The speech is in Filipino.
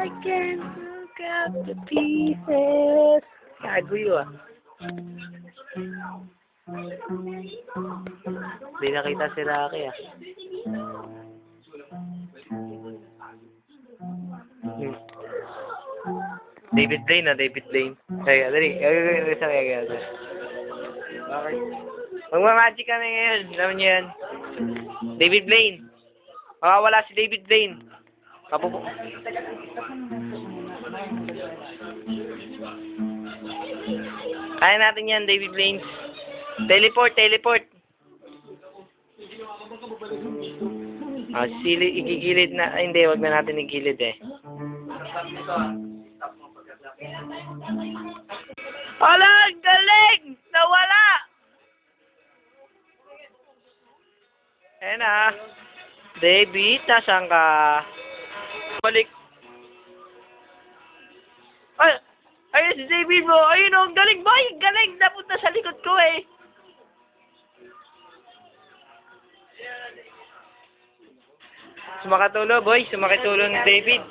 I can't look at the pieces. Gago yun ah. Hindi nakita si Rocky ah. David Blaine ah, David Blaine. Kaya, dali. Kaya. Magmamagic kami ngayon. Alam niyo yan. David Blaine. Wala si David Blaine. Kapupo. Kaya natin yan, David Blaine. Teleport. Igigilid na. Ay, hindi, wag na natin igilid eh. Hala, galing! Nawala! Ayan na. David, nasaan ka? Balik. Ay, ayun si David mo. Ayun o, galing boy! Galing! Napunta sa likod ko eh. Sumakatulo boy. Sumakatulo ni David.